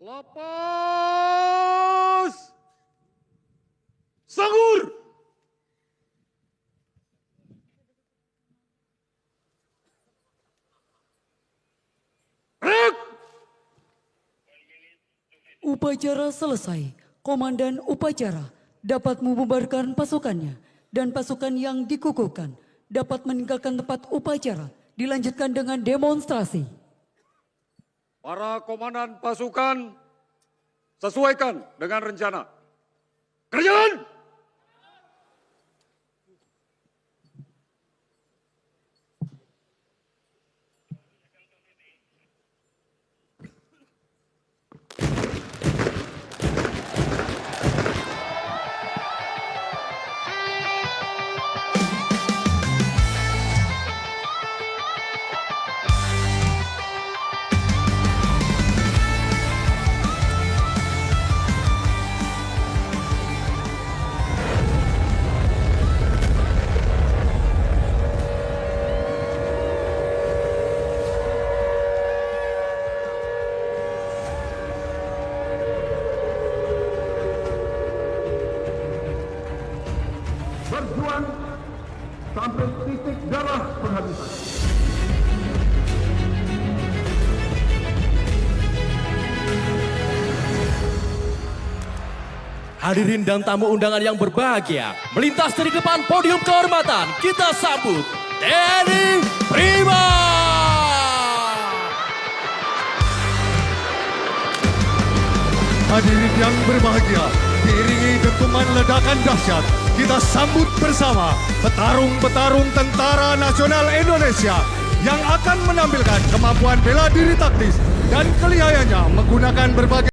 Lepas! Sangur! Rek! Upacara selesai. Komandan upacara dapat membubarkan pasukannya dan pasukan yang dikukuhkan dapat meninggalkan tempat upacara. Dilanjutkan dengan demonstrasi. Para komandan pasukan sesuaikan dengan rencana. Kerjaan! Berjuang sampai titik darah penghabisan. Hadirin dan tamu undangan yang berbahagia, melintas dari depan podium kehormatan, kita sambut TNI Prima. Hadirin yang berbahagia, diiringi dentuman ledakan dahsyat, kita sambut bersama petarung-petarung Tentara Nasional Indonesia yang akan menampilkan kemampuan bela diri taktis dan kelihayannya menggunakan berbagai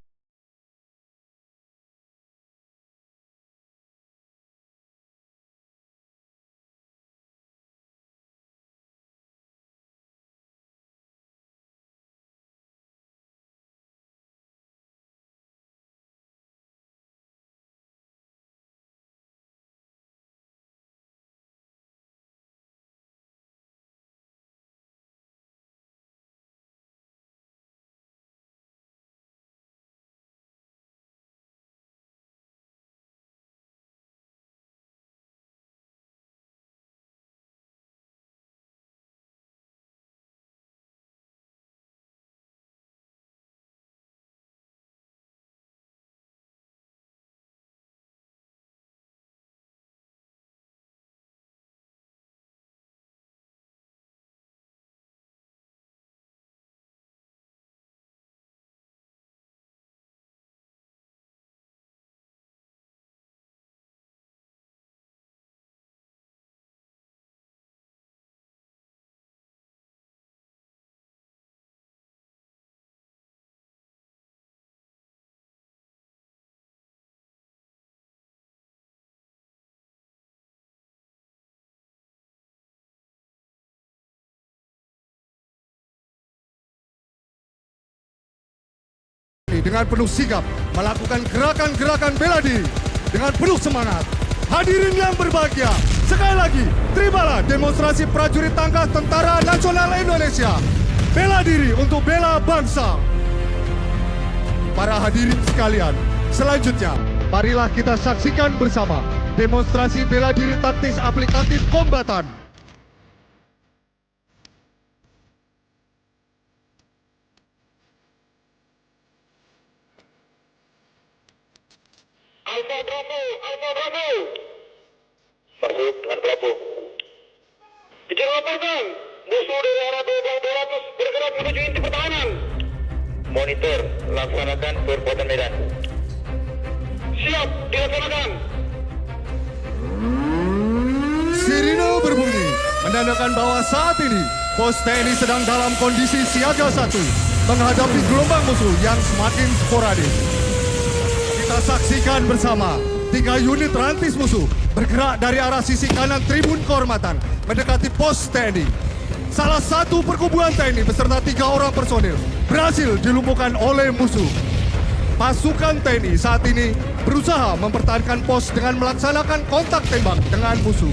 dengan penuh sigap melakukan gerakan-gerakan bela diri dengan penuh semangat. Hadirin yang berbahagia, sekali lagi terimalah demonstrasi prajurit tangkas Tentara Nasional Indonesia. Bela diri untuk bela bangsa. Para hadirin sekalian, selanjutnya marilah kita saksikan bersama demonstrasi bela diri taktis aplikatif kombatan. Alfa Bravo. Masuk dengan Bravo. Kejar laporkan, musuh dari arah 200 bergerak menuju inti pertahanan. Monitor, laksanakan perbuatan medan. Siap, dilaksanakan. Sirine berbunyi, menandakan bahwa saat ini pos TNI sedang dalam kondisi siaga 1 menghadapi gelombang musuh yang semakin sporadis. Kita saksikan bersama 3 unit rantis musuh bergerak dari arah sisi kanan tribun kehormatan mendekati pos TNI. Salah satu perkubuan TNI beserta 3 orang personil berhasil dilumpuhkan oleh musuh. Pasukan TNI saat ini berusaha mempertahankan pos dengan melaksanakan kontak tembak dengan musuh.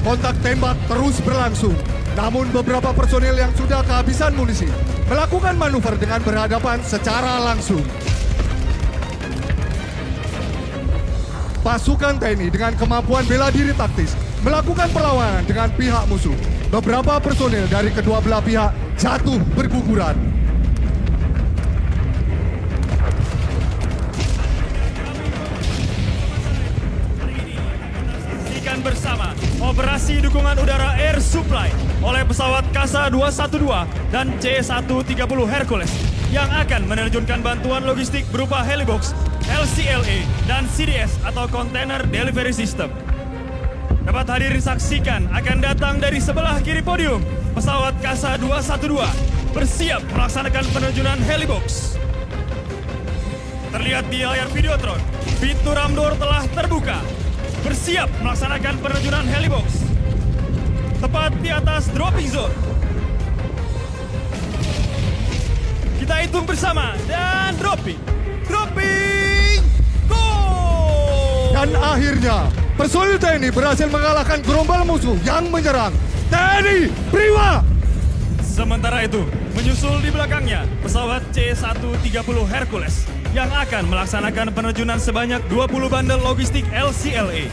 Kontak tembak terus berlangsung, namun beberapa personil yang sudah kehabisan munisi melakukan manuver dengan berhadapan secara langsung. Pasukan TNI dengan kemampuan bela diri taktis melakukan perlawanan dengan pihak musuh. Beberapa personil dari kedua belah pihak jatuh berguguran. Saksikan bersama operasi dukungan udara Air Supply oleh pesawat Kasa 212 dan C-130 Hercules yang akan menerjunkan bantuan logistik berupa helibox, LCLA, dan CDS atau Container Delivery System. Dapat hadirin saksikan akan datang dari sebelah kiri podium pesawat Kasa 212 bersiap melaksanakan penerjunan helibox. Terlihat di layar videotron, pintu ramdor telah terbuka, bersiap melaksanakan penerjunan helibox. Tepat di atas dropping zone. Kita hitung bersama dan dropping, go! Dan akhirnya, personil TNI berhasil mengalahkan gerombol musuh yang menyerang. TNI Prima! Sementara itu, menyusul di belakangnya pesawat C-130 Hercules yang akan melaksanakan penerjunan sebanyak 20 bandel logistik LCLA.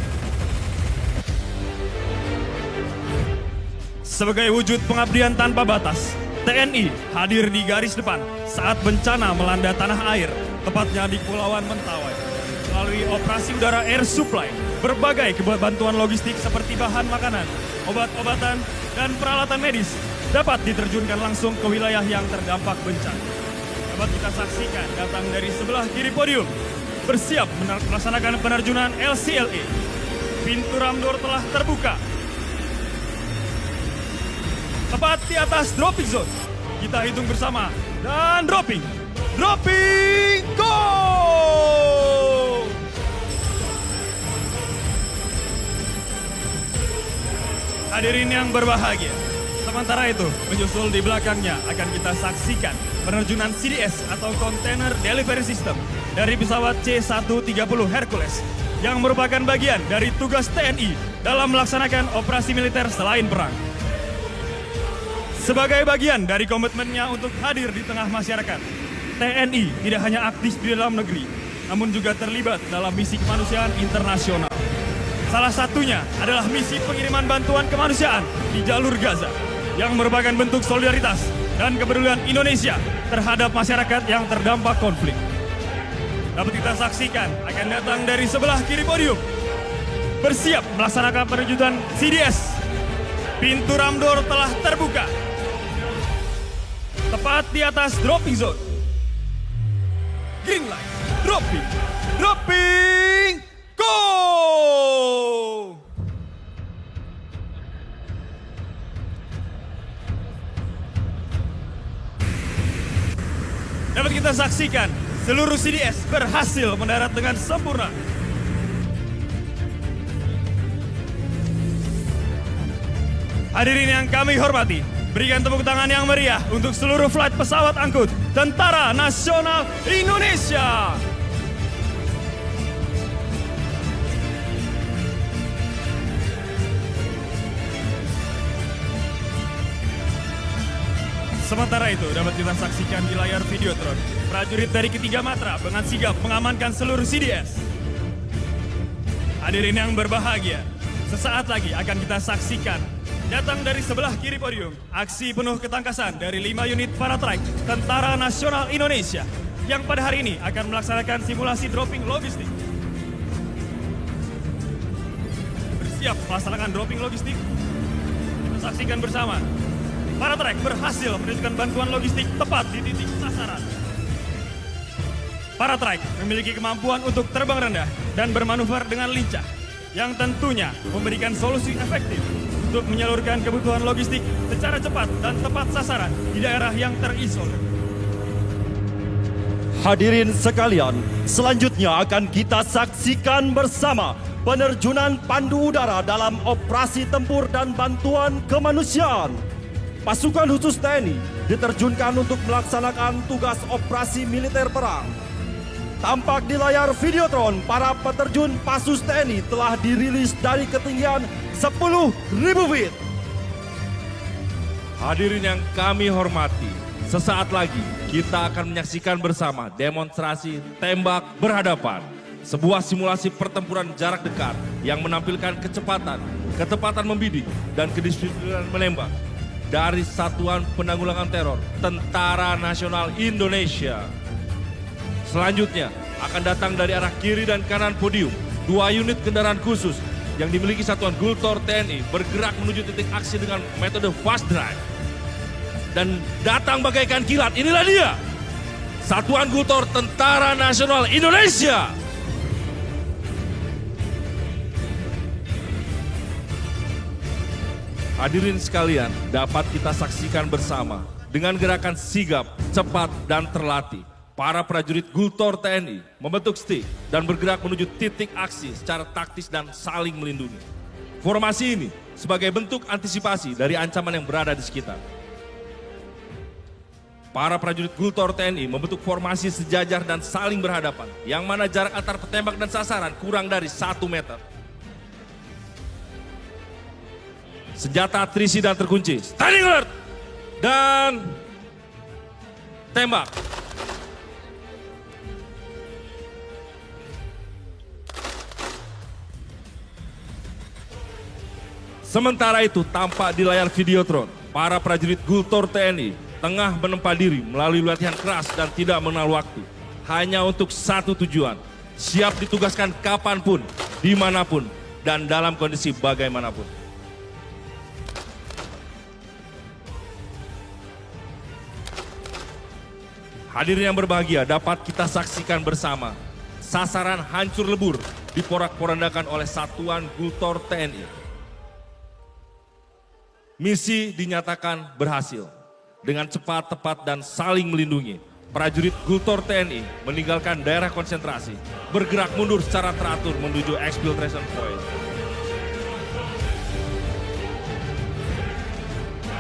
Sebagai wujud pengabdian tanpa batas, TNI hadir di garis depan saat bencana melanda tanah air, tepatnya di Kepulauan Mentawai. Melalui operasi udara Air Supply, berbagai bantuan logistik seperti bahan makanan, obat-obatan, dan peralatan medis dapat diterjunkan langsung ke wilayah yang terdampak bencana. Dapat kita saksikan datang dari sebelah kiri podium, bersiap melaksanakan penerjunan LCLA. Pintu ramdor telah terbuka. Tepat di atas dropping zone. Kita hitung bersama dan dropping, go! Hadirin yang berbahagia, sementara itu menyusul di belakangnya akan kita saksikan penerjunan CDS atau Container Delivery System dari pesawat C-130 Hercules yang merupakan bagian dari tugas TNI dalam melaksanakan operasi militer selain perang. Sebagai bagian dari komitmennya untuk hadir di tengah masyarakat, TNI tidak hanya aktif di dalam negeri, namun juga terlibat dalam misi kemanusiaan internasional. Salah satunya adalah misi pengiriman bantuan kemanusiaan di jalur Gaza, yang merupakan bentuk solidaritas dan kepedulian Indonesia terhadap masyarakat yang terdampak konflik. Dapat kita saksikan akan datang dari sebelah kiri podium, bersiap melaksanakan penerjunan CDS. Pintu ramdor telah terbuka. Tepat di atas dropping zone. Green light, dropping, go! Dapat kita saksikan seluruh CDS berhasil mendarat dengan sempurna. Hadirin yang kami hormati, berikan tepuk tangan yang meriah untuk seluruh flight pesawat angkut Tentara Nasional Indonesia. Sementara itu dapat kita saksikan di layar videotron, prajurit dari ketiga matra dengan sigap mengamankan seluruh CDS. Hadirin yang berbahagia, sesaat lagi akan kita saksikan datang dari sebelah kiri podium, aksi penuh ketangkasan dari 5 unit paratrike Tentara Nasional Indonesia yang pada hari ini akan melaksanakan simulasi dropping logistik. Bersiap melaksanakan dropping logistik. Kita saksikan bersama. Paratrike berhasil menunjukkan bantuan logistik tepat di titik sasaran. Paratrike memiliki kemampuan untuk terbang rendah dan bermanuver dengan lincah, yang tentunya memberikan solusi efektif untuk menyalurkan kebutuhan logistik secara cepat dan tepat sasaran di daerah yang terisolir. Hadirin sekalian, selanjutnya akan kita saksikan bersama penerjunan pandu udara dalam operasi tempur dan bantuan kemanusiaan. Pasukan khusus TNI diterjunkan untuk melaksanakan tugas operasi militer perang. Tampak di layar videotron, para peterjun Pasus TNI telah dirilis dari ketinggian 10.000 feet. Hadirin yang kami hormati, Sesaat lagi kita akan menyaksikan bersama demonstrasi tembak berhadapan. Sebuah simulasi pertempuran jarak dekat yang menampilkan kecepatan, ketepatan membidik, dan kedisiplinan menembak dari Satuan Penanggulangan Teror Tentara Nasional Indonesia. Selanjutnya akan datang dari arah kiri dan kanan podium 2 unit kendaraan khusus yang dimiliki Satuan Gultor TNI bergerak menuju titik aksi dengan metode fast drive. Dan datang bagaikan kilat, inilah dia, Satuan Gultor Tentara Nasional Indonesia. Hadirin sekalian, dapat kita saksikan bersama dengan gerakan sigap, cepat, dan terlatih. Para prajurit Gultor TNI membentuk stick dan bergerak menuju titik aksi secara taktis dan saling melindungi. Formasi ini sebagai bentuk antisipasi dari ancaman yang berada di sekitar. Para prajurit Gultor TNI membentuk formasi sejajar dan saling berhadapan, yang mana jarak antar petembak dan sasaran kurang dari 1 meter. Senjata terisi dan terkunci. Standing alert! Dan tembak. Sementara itu tampak di layar Videotron, para prajurit Gultor TNI tengah menempa diri melalui latihan keras dan tidak mengenal waktu. Hanya untuk satu tujuan, siap ditugaskan kapanpun, dimanapun, dan dalam kondisi bagaimanapun. Hadirin yang berbahagia, dapat kita saksikan bersama sasaran hancur lebur diporak-porandakan oleh Satuan Gultor TNI. Misi dinyatakan berhasil. Dengan cepat, tepat, dan saling melindungi, prajurit Gultor TNI meninggalkan daerah konsentrasi, bergerak mundur secara teratur menuju exfiltration point.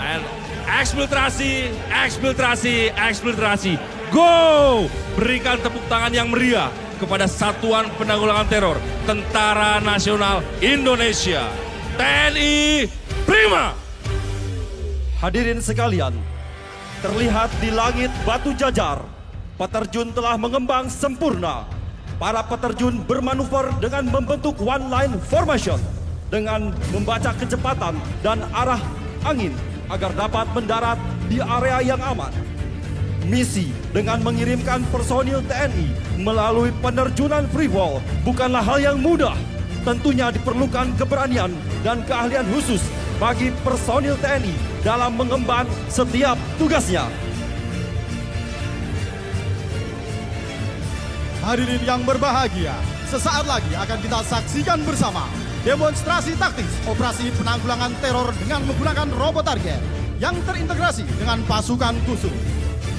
And exfiltrasi. Go! Berikan tepuk tangan yang meriah kepada Satuan Penanggulangan Teror Tentara Nasional Indonesia. TNI Prima! Hadirin sekalian, terlihat di langit batu jajar, peterjun telah mengembang sempurna. Para peterjun bermanuver dengan membentuk one line formation dengan membaca kecepatan dan arah angin agar dapat mendarat di area yang aman. Misi dengan mengirimkan personil TNI melalui penerjunan free fall bukanlah hal yang mudah. Tentunya diperlukan keberanian dan keahlian khusus bagi personil TNI dalam mengemban setiap tugasnya. Hadirin yang berbahagia, sesaat lagi akan kita saksikan bersama demonstrasi taktis operasi penanggulangan teror dengan menggunakan robot target yang terintegrasi dengan pasukan khusus.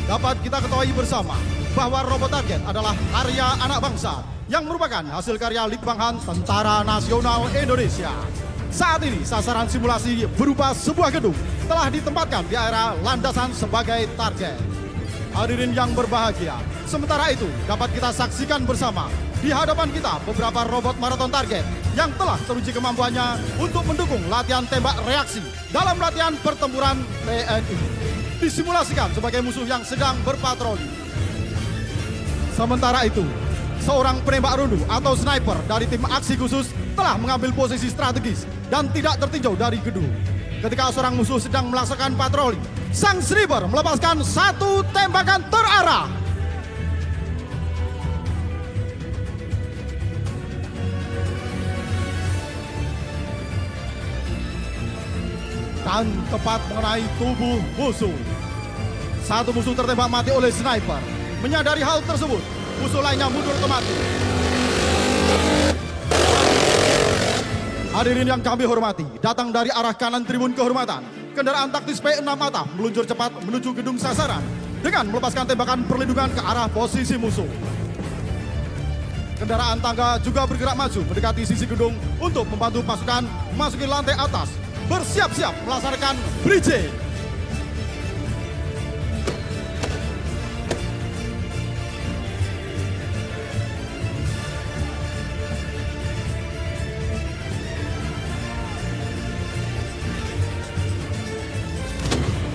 Dapat kita ketahui bersama bahwa robot target adalah karya anak bangsa yang merupakan hasil karya Litbanghan Tentara Nasional Indonesia. Saat ini sasaran simulasi berupa sebuah gedung telah ditempatkan di area landasan sebagai target. Hadirin yang berbahagia, sementara itu dapat kita saksikan bersama di hadapan kita beberapa robot maraton target yang telah teruji kemampuannya untuk mendukung latihan tembak reaksi dalam latihan pertempuran TNI. Disimulasikan sebagai musuh yang sedang berpatroli. Sementara itu, seorang penembak rundu atau sniper dari tim aksi khusus telah mengambil posisi strategis dan tidak tertinjau dari gedung. Ketika seorang musuh sedang melaksanakan patroli, sang sniper melepaskan satu tembakan terarah. Dan tepat mengenai tubuh musuh. Satu musuh tertembak mati oleh sniper. Menyadari hal tersebut, musuh lainnya mundur otomatis. Hadirin yang kami hormati, datang dari arah kanan tribun kehormatan, kendaraan taktis P6 Mata meluncur cepat menuju gedung sasaran dengan melepaskan tembakan perlindungan ke arah posisi musuh. Kendaraan tangga juga bergerak maju mendekati sisi gedung untuk membantu pasukan memasuki lantai atas, bersiap-siap melaksanakan bridging.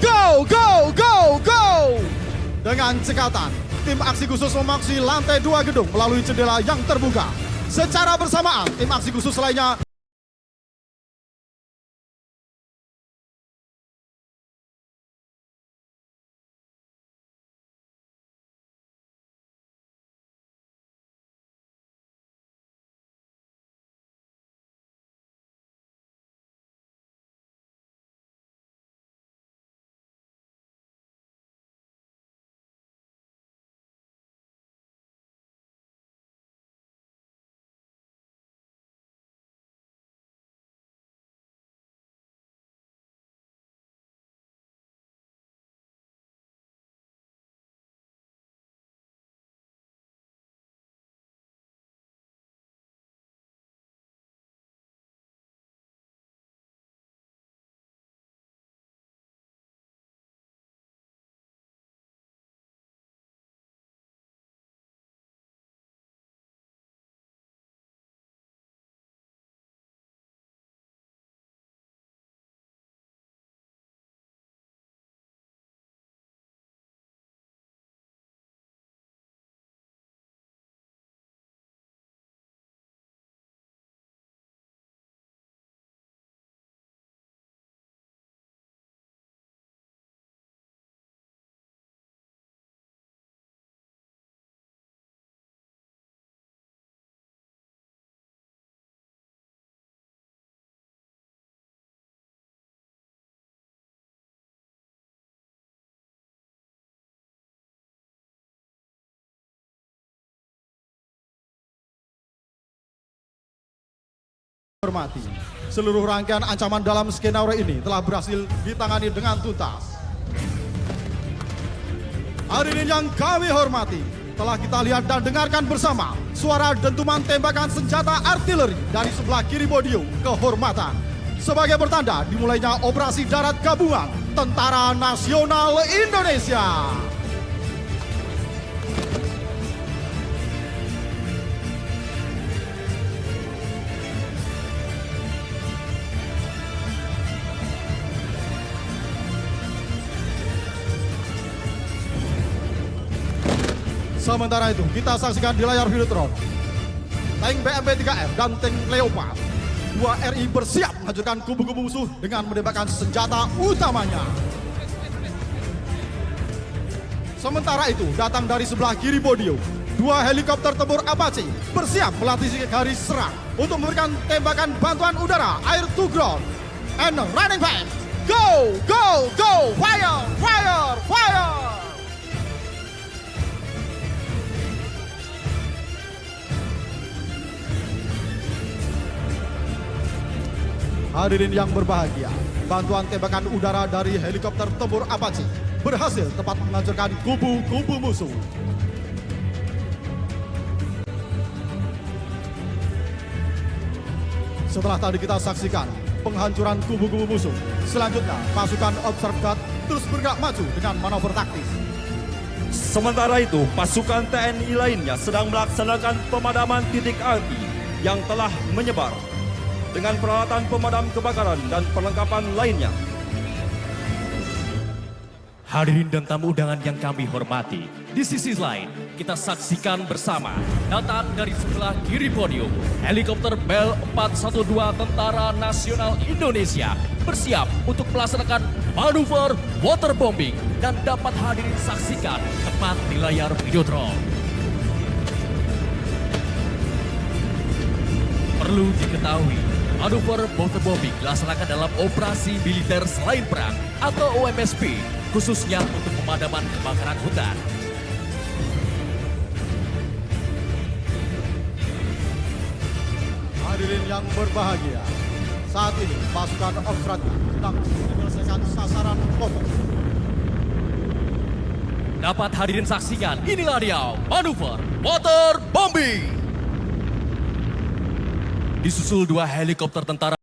Go, go, go, go! Dengan cekatan, tim aksi khusus memaksi lantai 2 gedung melalui jendela yang terbuka. Secara bersamaan, tim aksi khusus lainnya hormati. Seluruh rangkaian ancaman dalam skenario ini telah berhasil ditangani dengan tuntas. Hadirin yang kami hormati, telah kita lihat dan dengarkan bersama suara dentuman tembakan senjata artileri dari sebelah kiri podium kehormatan. Sebagai pertanda dimulainya operasi darat gabungan Tentara Nasional Indonesia. Sementara itu, kita saksikan di layar Videotron, tank BMP-3F dan tank Leopard 2 RI bersiap menghancurkan kubu-kubu musuh dengan menembakkan senjata utamanya. Sementara itu, datang dari sebelah kiri podium, 2 helikopter tempur Apache bersiap melatih garis serang untuk memberikan tembakan bantuan udara air to ground and running fast. Go, go, go, fire, fire, fire. Hadirin yang berbahagia, bantuan tembakan udara dari helikopter tempur Apache berhasil tepat menghancurkan kubu-kubu musuh. Setelah tadi kita saksikan penghancuran kubu-kubu musuh, selanjutnya pasukan Observe Guard terus bergerak maju dengan manuver taktis. Sementara itu, pasukan TNI lainnya sedang melaksanakan pemadaman titik api yang telah menyebar dengan peralatan pemadam kebakaran dan perlengkapan lainnya. Hadirin dan tamu undangan yang kami hormati, di sisi lain kita saksikan bersama datang dari sebelah kiri podium helikopter Bell 412 Tentara Nasional Indonesia bersiap untuk melaksanakan manuver waterbombing dan dapat hadirin saksikan tepat di layar Videotron. Perlu diketahui, manuver waterbombing dilaksanakan dalam operasi militer selain perang atau OMSP, khususnya untuk pemadaman kebakaran hutan. Hadirin yang berbahagia, saat ini pasukan Observe Guard sedang menyelesaikan sasaran pokok. Dapat hadirin saksikan, inilah dia manuver waterbombing. Disusul 2 helikopter tentara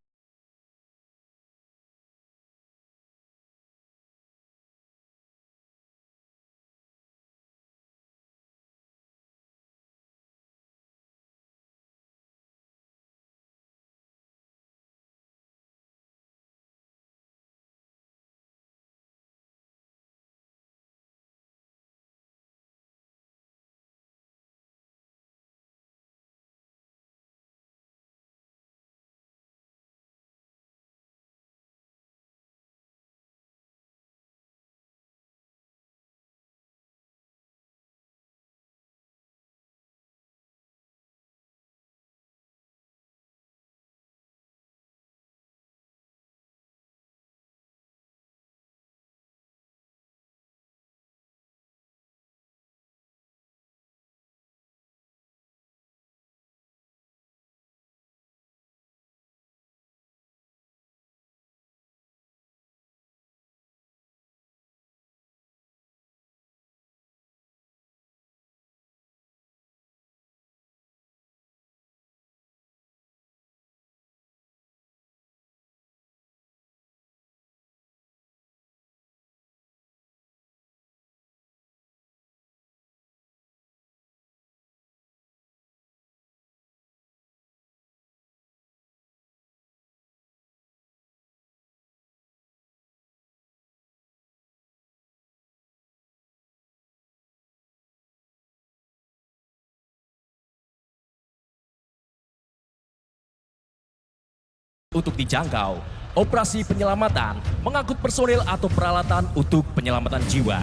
untuk dijangkau. Operasi penyelamatan mengangkut personil atau peralatan untuk penyelamatan jiwa.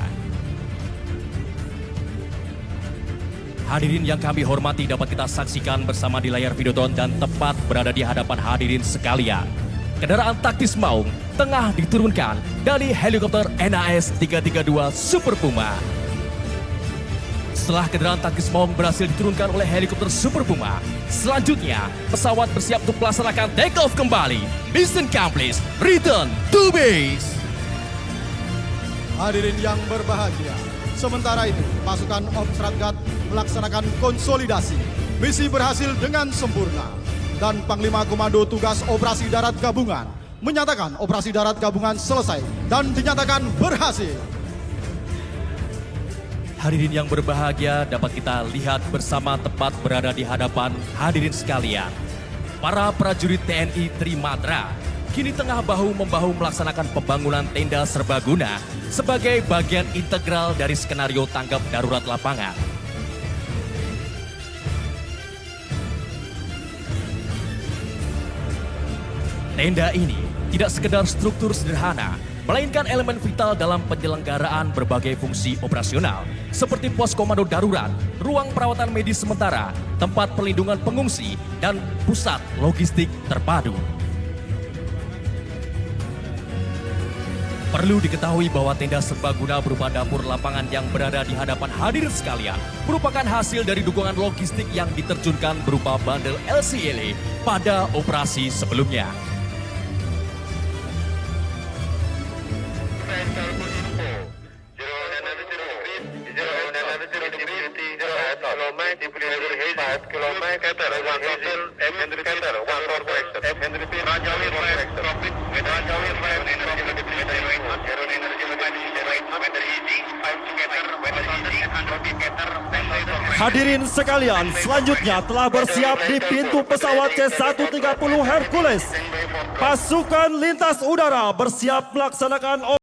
Hadirin yang kami hormati, dapat kita saksikan bersama di layar videoton dan tepat berada di hadapan hadirin sekalian. Kendaraan taktis Maung tengah diturunkan dari helikopter NAS 332 Super Puma. Setelah kendaraan taktis Maung berhasil diturunkan oleh helikopter Super Puma, selanjutnya pesawat bersiap untuk melaksanakan take off kembali. Mission accomplished, return to base. Hadirin yang berbahagia, sementara itu pasukan Obstratgat melaksanakan konsolidasi. Misi berhasil dengan sempurna. Dan Panglima Komando Tugas Operasi Darat Gabungan menyatakan operasi darat gabungan selesai dan dinyatakan berhasil. Hadirin yang berbahagia, dapat kita lihat bersama tepat berada di hadapan hadirin sekalian. Para prajurit TNI Trimatra kini tengah bahu-membahu melaksanakan pembangunan tenda serbaguna sebagai bagian integral dari skenario tanggap darurat lapangan. Tenda ini tidak sekedar struktur sederhana, melainkan elemen vital dalam penyelenggaraan berbagai fungsi operasional, seperti pos komando darurat, ruang perawatan medis sementara, tempat perlindungan pengungsi, dan pusat logistik terpadu. Perlu diketahui bahwa tenda serbaguna berupa dapur lapangan yang berada di hadapan hadirin sekalian merupakan hasil dari dukungan logistik yang diterjunkan berupa bandel LCLA pada operasi sebelumnya. Hadirin sekalian, selanjutnya telah bersiap di pintu pesawat C-130 Hercules. Pasukan lintas udara bersiap melaksanakan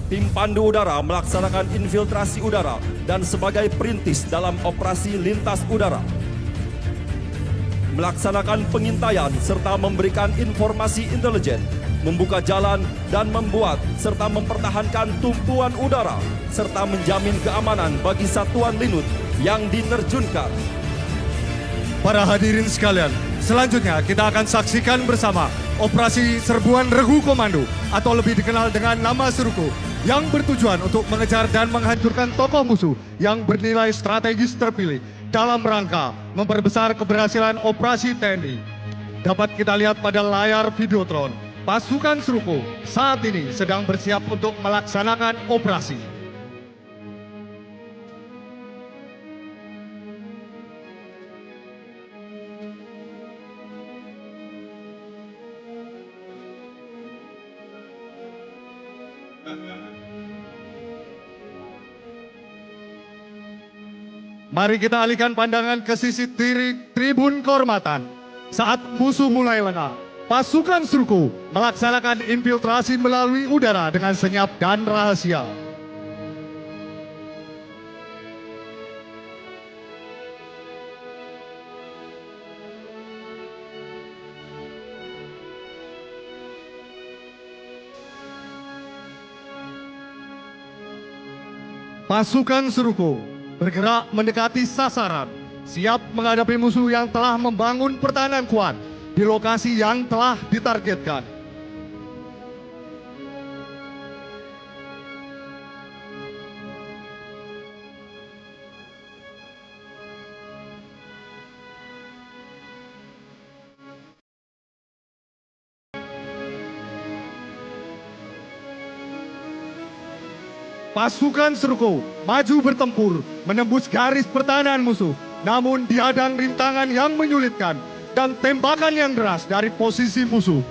tim pandu udara melaksanakan infiltrasi udara dan sebagai perintis dalam operasi lintas udara. Melaksanakan pengintaian serta memberikan informasi intelijen, membuka jalan dan membuat serta mempertahankan tumpuan udara, serta menjamin keamanan bagi satuan linut yang diterjunkan. Para hadirin sekalian, selanjutnya kita akan saksikan bersama Operasi Serbuan Regu Komando atau lebih dikenal dengan nama Seruko yang bertujuan untuk mengejar dan menghancurkan tokoh musuh yang bernilai strategis terpilih dalam rangka memperbesar keberhasilan operasi TNI. Dapat kita lihat pada layar Videotron, pasukan Seruko saat ini sedang bersiap untuk melaksanakan operasi. Mari kita alihkan pandangan ke sisi tribun kehormatan. Saat musuh mulai lengah, pasukan Suruku melaksanakan infiltrasi melalui udara dengan senyap dan rahasia. Pasukan Suruku bergerak mendekati sasaran, siap menghadapi musuh yang telah membangun pertahanan kuat di lokasi yang telah ditargetkan. Pasukan Suruku maju bertempur menembus garis pertahanan musuh, namun dihadang rintangan yang menyulitkan dan tembakan yang deras dari posisi musuh.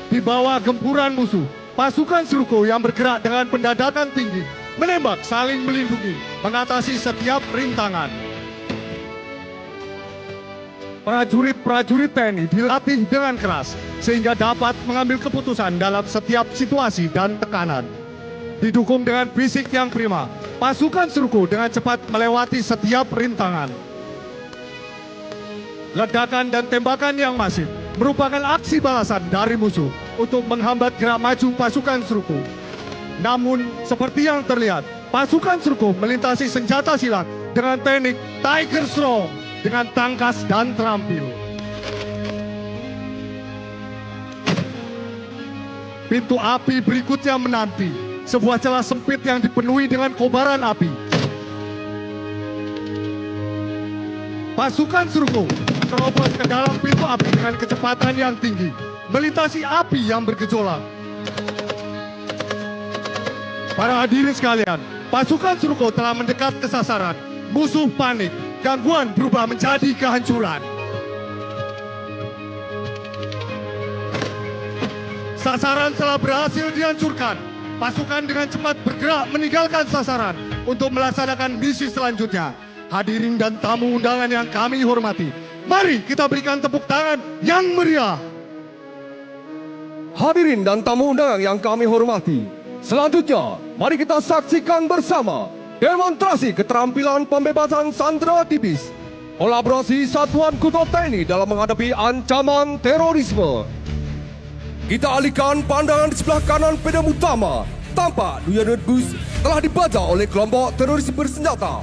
Di bawah gempuran musuh, pasukan Suruku yang bergerak dengan pendadakan tinggi menembak saling melindungi, mengatasi setiap rintangan. Prajurit-prajurit TNI dilatih dengan keras sehingga dapat mengambil keputusan dalam setiap situasi dan tekanan. Didukung dengan fisik yang prima, pasukan Suruku dengan cepat melewati setiap rintangan. Ledakan dan tembakan yang masif merupakan aksi balasan dari musuh untuk menghambat gerak maju pasukan Suruku. Namun, seperti yang terlihat, pasukan Suruku melintasi senjata silat dengan teknik Tiger Strong dengan tangkas dan terampil. Pintu api berikutnya menanti, sebuah celah sempit yang dipenuhi dengan kobaran api. Pasukan Suruku terobos ke dalam pintu api dengan kecepatan yang tinggi, melintasi api yang bergejolak. Para hadirin sekalian, pasukan Suruku telah mendekat ke sasaran. Musuh panik, gangguan berubah menjadi kehancuran. Sasaran telah berhasil dihancurkan. Pasukan dengan cepat bergerak meninggalkan sasaran untuk melaksanakan misi selanjutnya. Hadirin dan tamu undangan yang kami hormati, mari kita berikan tepuk tangan yang meriah. Hadirin dan tamu undangan yang kami hormati, selanjutnya mari kita saksikan bersama demonstrasi keterampilan pembebasan sandera tipis, kolaborasi satuan Kuto TNI dalam menghadapi ancaman terorisme. Kita alihkan pandangan di sebelah kanan pedang utama. Tampak unit bus telah dibaca oleh kelompok teroris bersenjata.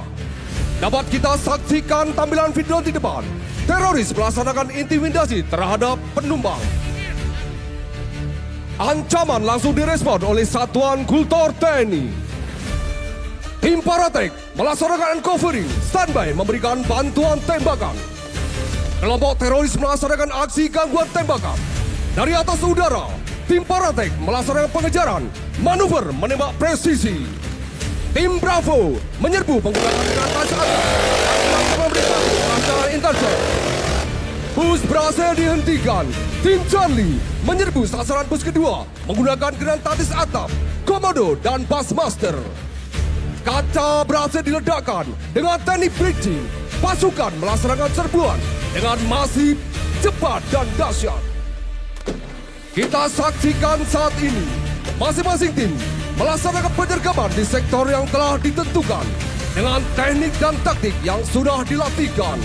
Dapat kita saksikan tampilan video di depan. Teroris melaksanakan intimidasi terhadap penumpang. Ancaman langsung direspon oleh satuan Kultur TNI. Tim Paratek melaksanakan uncovering, standby memberikan bantuan tembakan. Kelompok teroris melaksanakan aksi gangguan tembakan. Dari atas udara, tim Paratek melaksanakan pengejaran, manuver menembak presisi. Tim Bravo menyerbu menggunakan granat atas dan memberikan perancangan intercept. Bus berhasil dihentikan. Tim Charlie menyerbu sasaran bus kedua menggunakan granat taktis atap, komodo dan Bassmaster. Kaca berhasil diledakkan dengan teknik bridging. Pasukan melaksanakan serbuan dengan masif, cepat dan dahsyat. Kita saksikan saat ini masing-masing tim melaksanakan penyergapan di sektor yang telah ditentukan dengan teknik dan taktik yang sudah dilatihkan.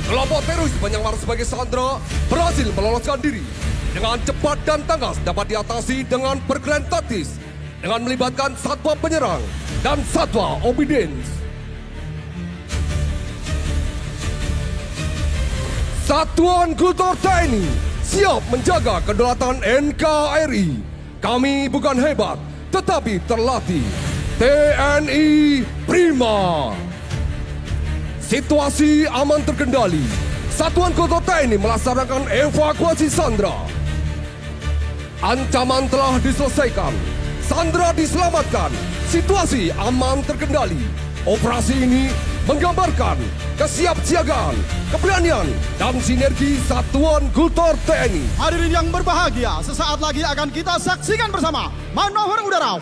Kelompok teroris Banyangmar sebagai sandera berhasil meloloskan diri. Dengan cepat dan tangkas dapat diatasi dengan pergerakan taktis dengan melibatkan satwa penyerang dan satwa obedience. Satuan Kultur TNI siap menjaga kedaulatan NKRI. Kami bukan hebat, tetapi terlatih. TNI Prima. Situasi aman terkendali. Satuan Kultur TNI melaksanakan evakuasi sandera. Ancaman telah diselesaikan. Sandra diselamatkan, situasi aman terkendali. Operasi ini menggambarkan kesiapsiagaan, keberanian, dan sinergi Satuan Gultor TNI. Hadirin yang berbahagia, sesaat lagi akan kita saksikan bersama manuver udara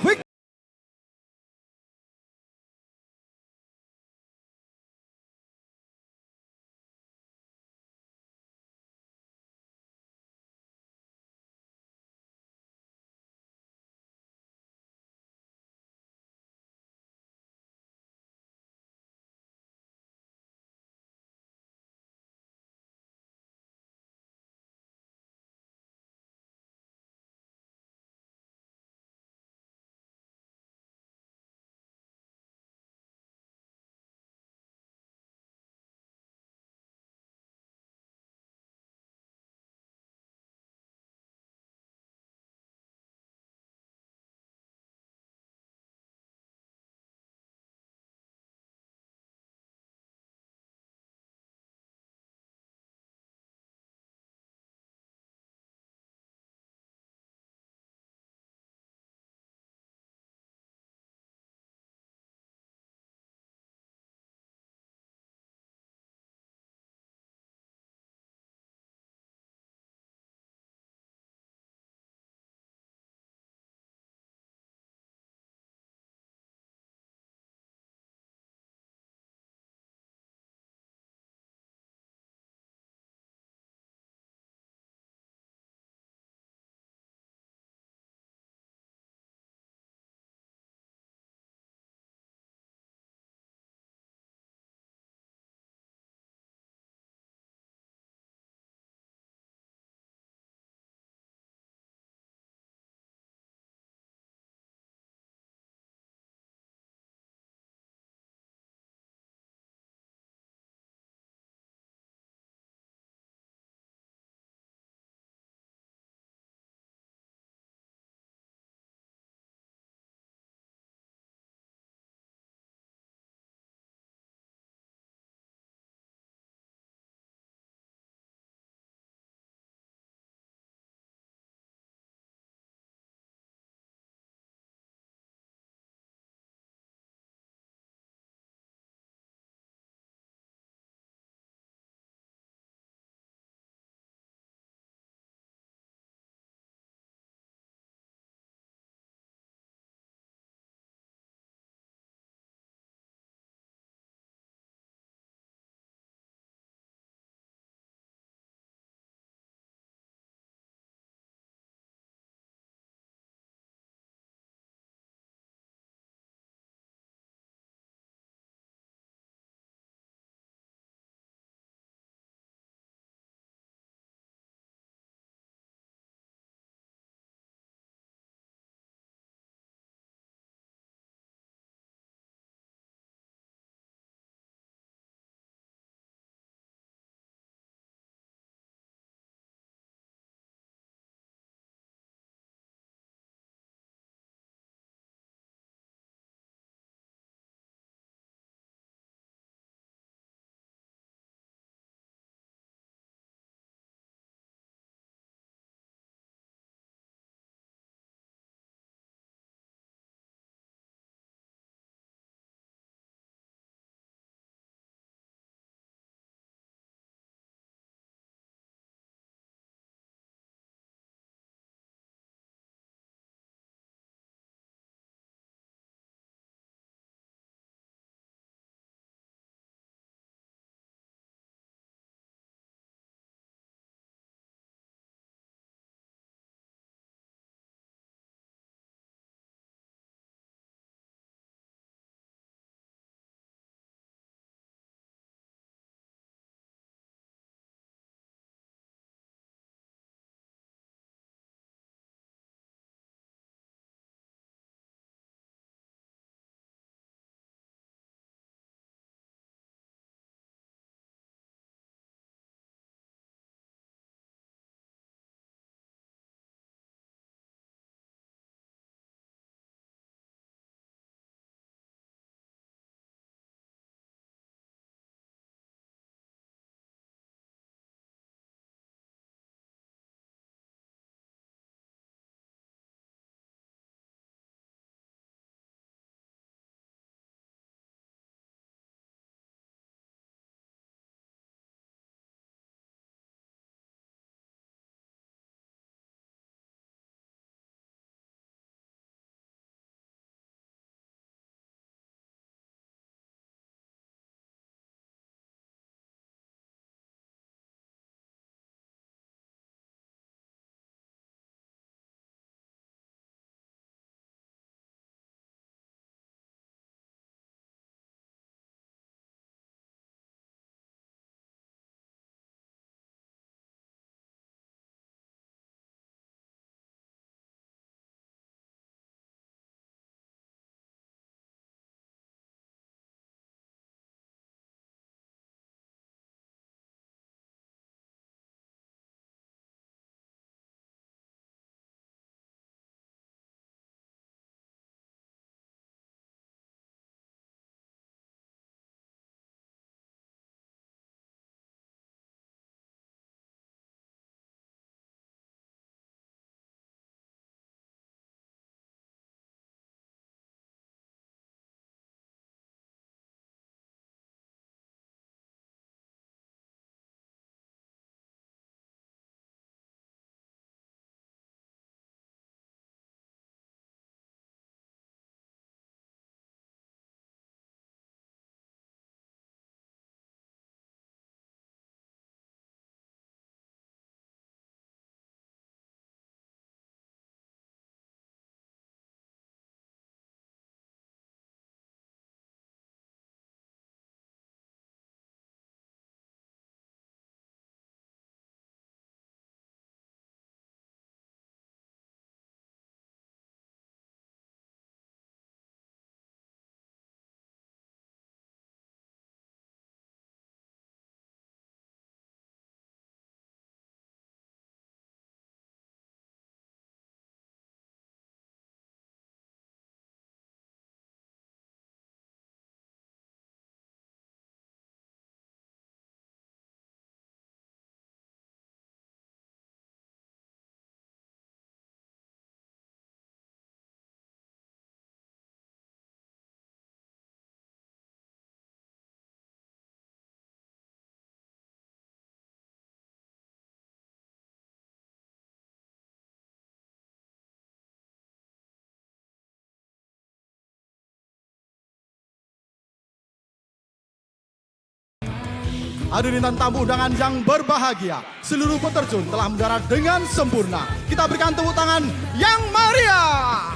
Hadirin dan tamu undangan yang berbahagia, seluruh peterjun telah mendarat dengan sempurna. Kita berikan tepuk tangan yang meriah.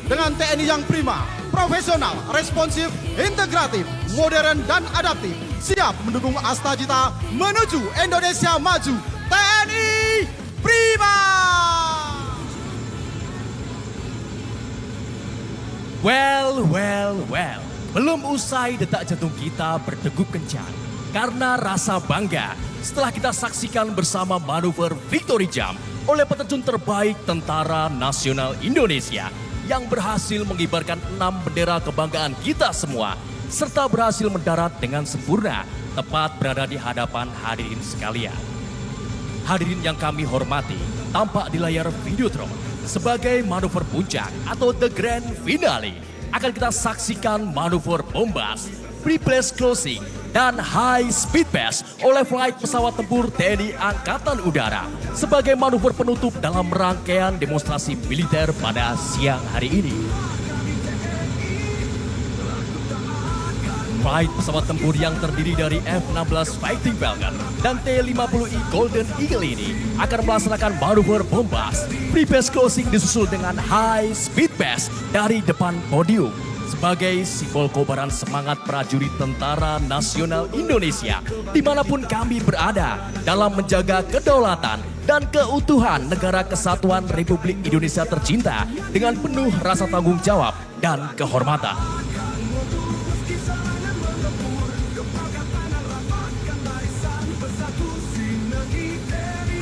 Dengan TNI yang prima, profesional, responsif, integratif, modern, dan adaptif, siap mendukung Astagita menuju Indonesia maju. TNI Prima! Well. Belum usai detak jantung kita berdegup kencang karena rasa bangga setelah kita saksikan bersama manuver Victory Jump oleh peterjun terbaik Tentara Nasional Indonesia yang berhasil mengibarkan 6 bendera kebanggaan kita semua serta berhasil mendarat dengan sempurna tepat berada di hadapan hadirin sekalian. Hadirin yang kami hormati, tampak di layar Videotron sebagai manuver puncak atau the grand finale akan kita saksikan manuver bombas, pre-place closing, dan high speed pass oleh flight pesawat tempur TNI Angkatan Udara sebagai manuver penutup dalam rangkaian demonstrasi militer pada siang hari ini. Flight pesawat tempur yang terdiri dari F-16 Fighting Falcon dan T-50I Golden Eagle ini akan melaksanakan manuver bombas. Pre-pass closing disusul dengan high speed pass dari depan podium sebagai simbol kobaran semangat prajurit Tentara Nasional Indonesia dimanapun kami berada dalam menjaga kedaulatan dan keutuhan Negara Kesatuan Republik Indonesia tercinta dengan penuh rasa tanggung jawab dan kehormatan.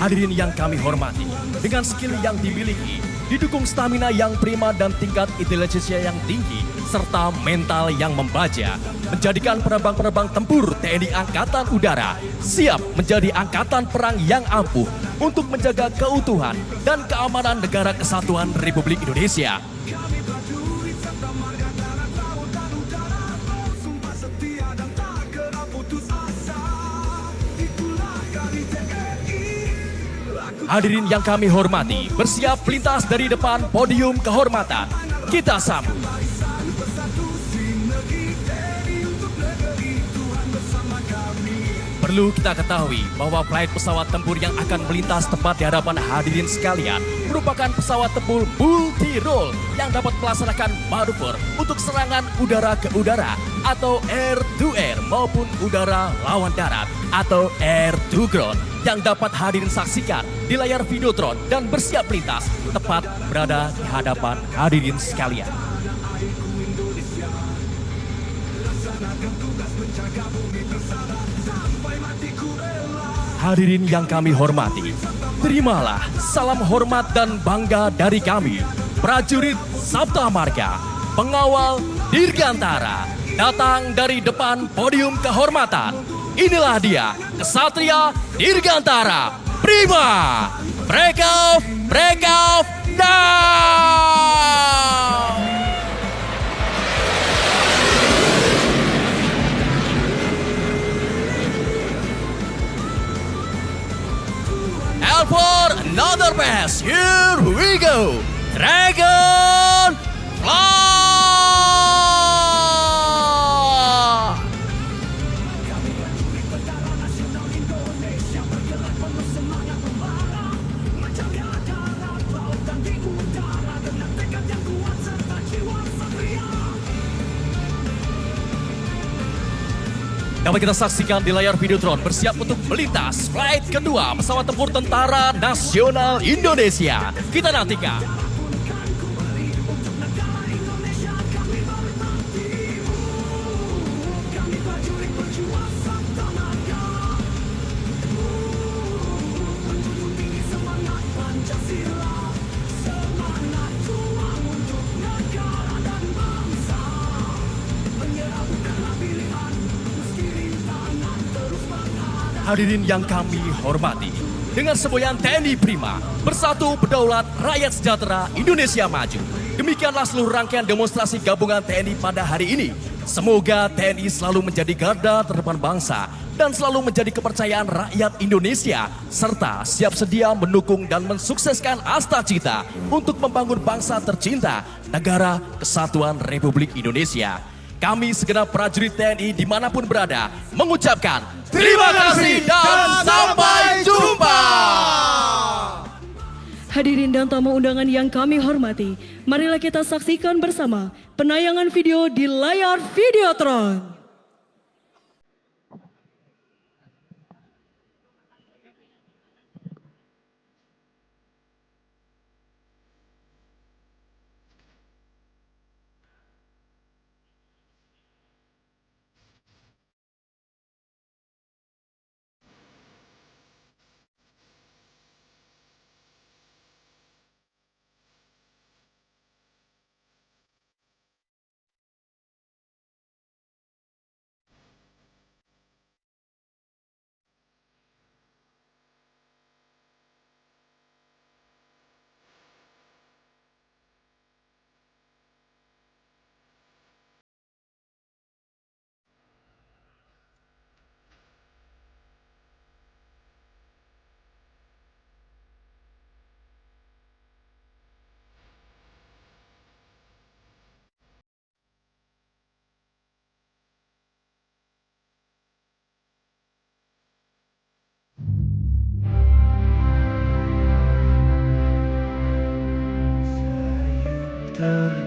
Hadirin yang kami hormati, dengan skill yang dimiliki, didukung stamina yang prima dan tingkat intelijensia yang tinggi, serta mental yang membaja, menjadikan penerbang-penerbang tempur TNI Angkatan Udara siap menjadi angkatan perang yang ampuh untuk menjaga keutuhan dan keamanan Negara Kesatuan Republik Indonesia. Hadirin yang kami hormati, bersiap melintas dari depan podium kehormatan. Kita sambut. Perlu kita ketahui bahwa flight pesawat tempur yang akan melintas tepat di hadapan hadirin sekalian merupakan pesawat tempur multi-role yang dapat melaksanakan manuver untuk serangan udara ke udara atau air to air maupun udara lawan darat atau air to ground yang dapat hadirin saksikan di layar Videotron dan bersiap melintas tepat berada di hadapan hadirin sekalian. Hadirin yang kami hormati, terimalah salam hormat dan bangga dari kami, prajurit Sabta Marga, pengawal Dirgantara, datang dari depan podium kehormatan. Inilah dia, Kesatria Dirgantara Prima. Break off now! And for another pass, here we go. Dragon Fly! Dapat kita saksikan di layar Videotron bersiap untuk melintas flight kedua pesawat tempur Tentara Nasional Indonesia. Kita nantikan. Hadirin yang kami hormati, dengan semboyan TNI Prima, bersatu berdaulat, rakyat sejahtera, Indonesia maju. Demikianlah seluruh rangkaian demonstrasi gabungan TNI pada hari ini. Semoga TNI selalu menjadi garda terdepan bangsa dan selalu menjadi kepercayaan rakyat Indonesia, serta siap sedia mendukung dan mensukseskan Astagita untuk membangun bangsa tercinta, Negara Kesatuan Republik Indonesia. kami segenap prajurit TNI dimanapun berada mengucapkan terima kasih dan sampai jumpa. Hadirin dan tamu undangan yang kami hormati, marilah kita saksikan bersama penayangan video di layar Videotron.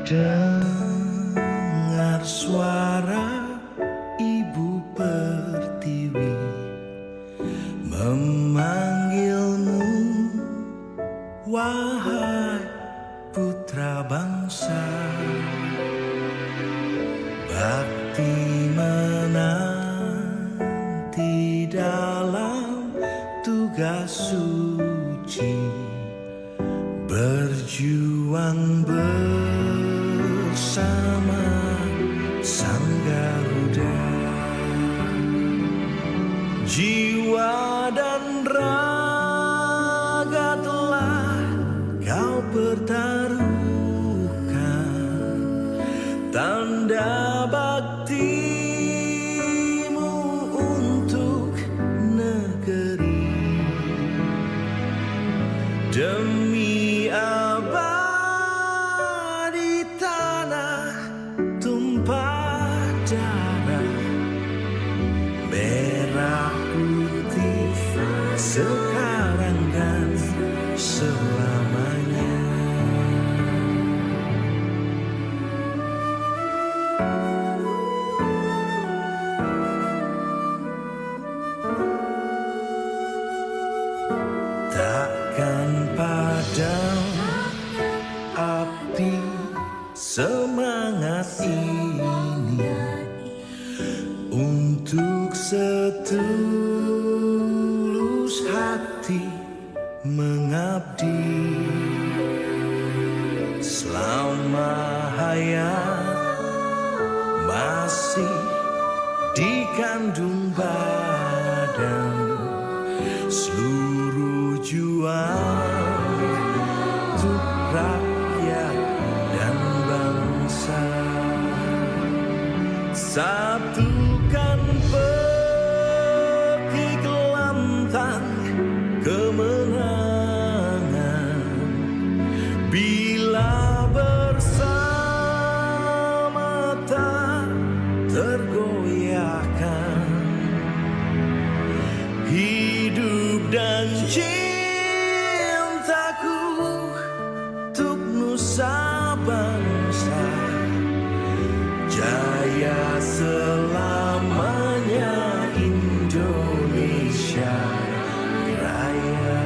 Terdengar suara Ibu Pertiwi memanggilmu, wahai putra bangsa. Bakti menanti dalam tugas suci, berjuang bersama Sang Garuda. Jiwa dan raga telah kau pertaruhkan, tanda baktimu untuk negeri. Demi abadi tanah tumpah darah, merah putih sekarang dan selamanya. Takkan padam api semangat ini untuk setulus hati mengabdi. Selama hayat masih dikandung badan, seluruh juang untuk rakyat dan bangsa. Satukan pekik lantang kemenangan, bila bersama tak tergoyahkan. Hidup dan cintaku untuk nusa bangsa, jaya selamanya Indonesia Raya.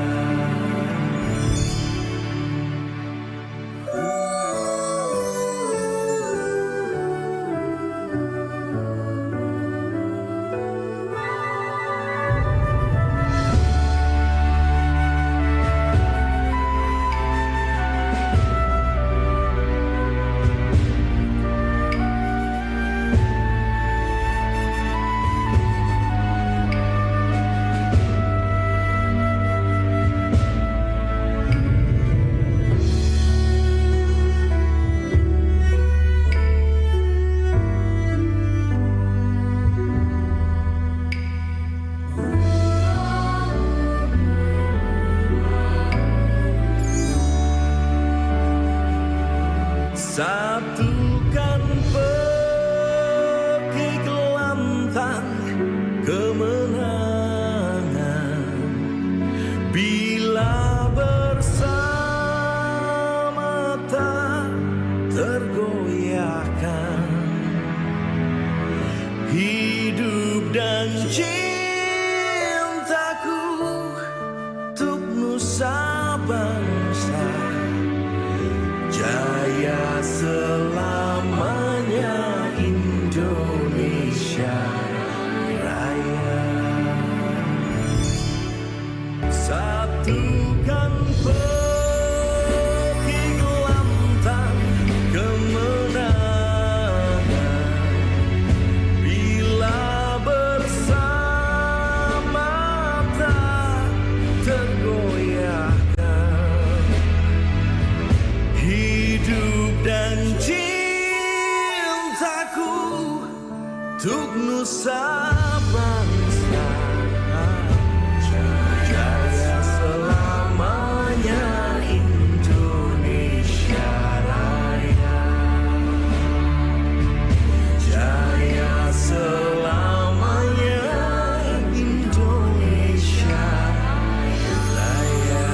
hidup dan cintaku untuk nusa bangsa, jaya selamanya Indonesia Raya. Satukan petik lantang kemenangan, bila bersama tak tergoyahkan. Hidup dan cintaku untuk nusa bangsa, jaya selamanya Indonesia Raya. Jaya selamanya Indonesia Raya.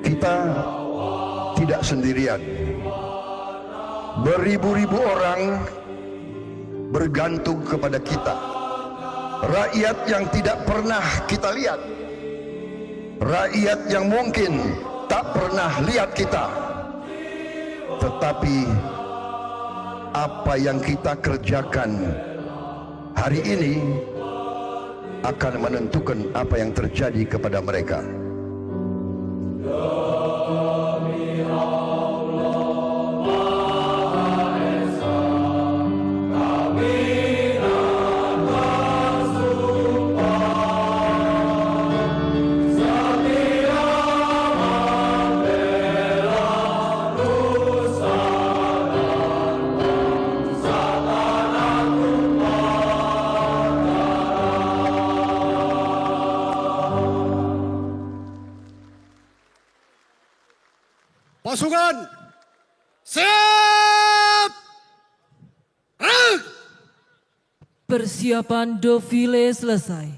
Kita tidak sendirian. Beribu-ribu orang bergantung kepada kita. Rakyat yang tidak pernah kita lihat. Rakyat yang mungkin tak pernah lihat kita. Tetapi apa yang kita kerjakan hari ini akan menentukan apa yang terjadi kepada mereka. Pasukan siap. Persiapan defile selesai.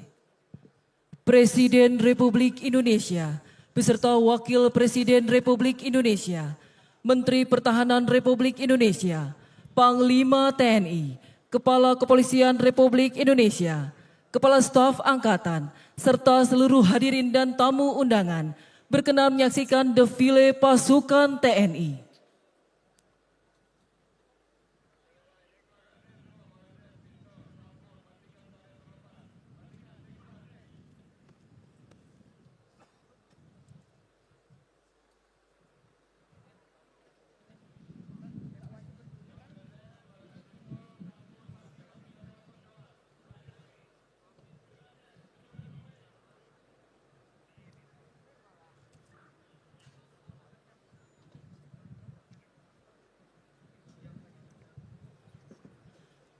Presiden Republik Indonesia beserta Wakil Presiden Republik Indonesia, Menteri Pertahanan Republik Indonesia, Panglima TNI, Kepala Kepolisian Republik Indonesia, Kepala Staf Angkatan, serta seluruh hadirin dan tamu undangan berkenan menyaksikan defile pasukan TNI.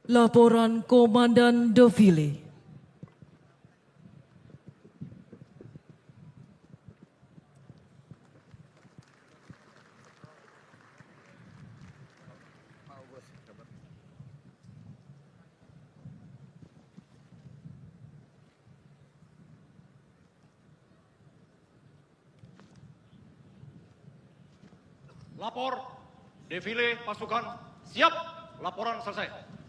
Laporan Komandan Defile. Lapor, defile pasukan, siap, laporan selesai.